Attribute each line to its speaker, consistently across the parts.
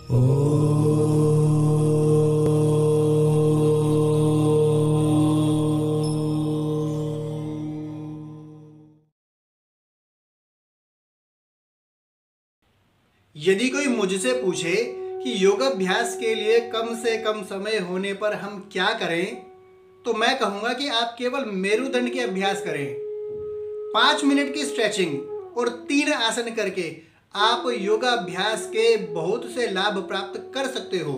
Speaker 1: यदि कोई मुझसे पूछे कि योगाभ्यास के लिए कम से कम समय होने पर हम क्या करें, तो मैं कहूँगा कि आप केवल मेरुदंड के अभ्यास करें। 5 मिनट की स्ट्रेचिंग और 3 आसन करके आप योगाभ्यास के बहुत से लाभ प्राप्त कर सकते हो।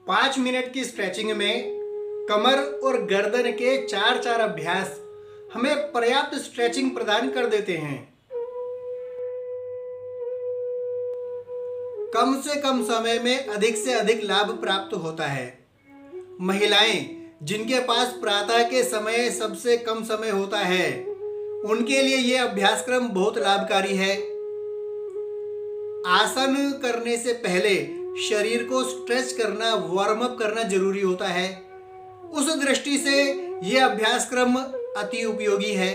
Speaker 1: 5 मिनट की स्ट्रेचिंग में कमर और गर्दन के 4 अभ्यास हमें पर्याप्त स्ट्रेचिंग प्रदान कर देते हैं। कम से कम समय में अधिक से अधिक लाभ प्राप्त होता है। महिलाएं जिनके पास प्रातः के समय सबसे कम समय होता है, उनके लिए यह अभ्यासक्रम बहुत लाभकारी है। आसन करने से पहले शरीर को स्ट्रेच करना, वार्म अप करना जरूरी होता है। उस दृष्टि से यह अभ्यासक्रम अति उपयोगी है।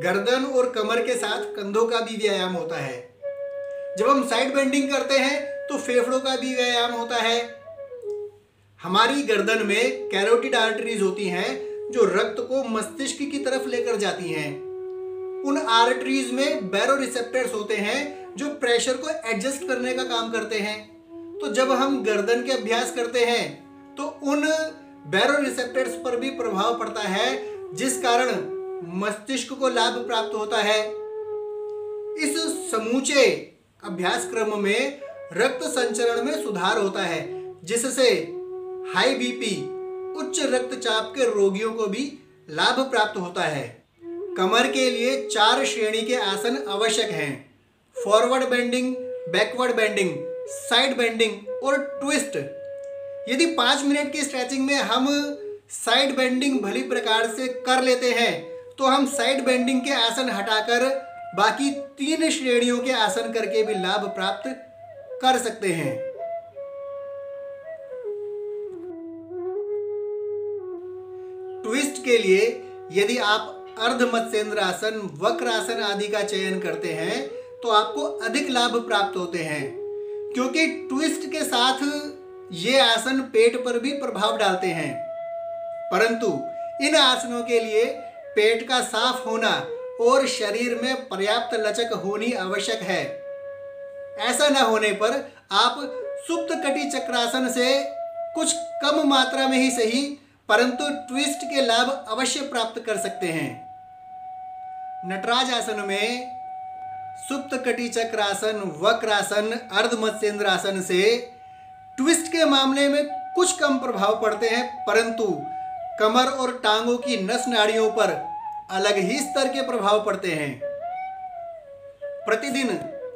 Speaker 1: गर्दन और कमर के साथ कंधों का भी व्यायाम होता है। जब हम साइड बेंडिंग करते हैं तो फेफड़ों का भी व्यायाम होता है। हमारी गर्दन में कैरोटिड आर्टरीज होती हैं जो रक्त को मस्तिष्क की तरफ लेकर जाती हैं। उन आर्टरीज में बैरोरिसेप्टर्स होते हैं जो प्रेशर को एडजस्ट करने का काम करते हैं। तो जब हम गर्दन के अभ्यास करते हैं तो उन बैरोरिसेप्टर्स पर भी प्रभाव पड़ता है, जिस कारण मस्तिष्क को लाभ प्राप्त होता है। इस समूचे अभ्यास क्रम में रक्त संचरण में सुधार होता है, जिससे हाई बीपी, उच्च रक्तचाप के रोगियों को भी लाभ प्राप्त होता है। कमर के लिए 4 श्रेणी के आसन आवश्यक हैं: forward bending, backward bending, side bending और ट्विस्ट। यदि 5 मिनट की स्ट्रेचिंग में हम साइड बेंडिंग भली प्रकार से कर लेते हैं तो हम साइड बेंडिंग के आसन हटाकर बाकी 3 श्रेणियों के आसन करके भी लाभ प्राप्त कर सकते हैं। ट्विस्ट के लिए यदि आप अर्ध मत्स्येंद्र आसन, वक्र आसन आदि का चयन करते हैं तो आपको अधिक लाभ प्राप्त होते हैं, क्योंकि ट्विस्ट के साथ ये आसन पेट पर भी प्रभाव डालते हैं। परंतु इन आसनों के लिए पेट का साफ होना और शरीर में पर्याप्त लचक होनी आवश्यक है। ऐसा न होने पर आप सुप्त कटी चक्रासन से कुछ कम मात्रा में ही सही, परंतु ट्विस्ट के लाभ अवश्य प्राप्त कर सकते हैं। नटराज आसन में सुप्त कटी चक्रासन, वक्रासन, अर्ध मत्स्येंद्र आसन से ट्विस्ट के मामले में कुछ कम प्रभाव पड़ते हैं, परंतु कमर और टांगों की नस नाड़ियों पर अलग ही स्तर के प्रभाव पड़ते हैं। प्रतिदिन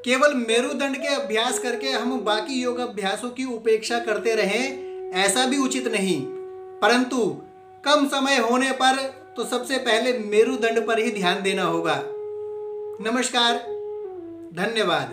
Speaker 1: केवल मेरुदंड के अभ्यास करके हम बाकी योग अभ्यासों की उपेक्षा करते रहें, ऐसा भी उचित नहीं। परंतु कम समय होने पर तो सबसे पहले मेरुदंड पर ही ध्यान देना होगा। नमस्कार, धन्यवाद।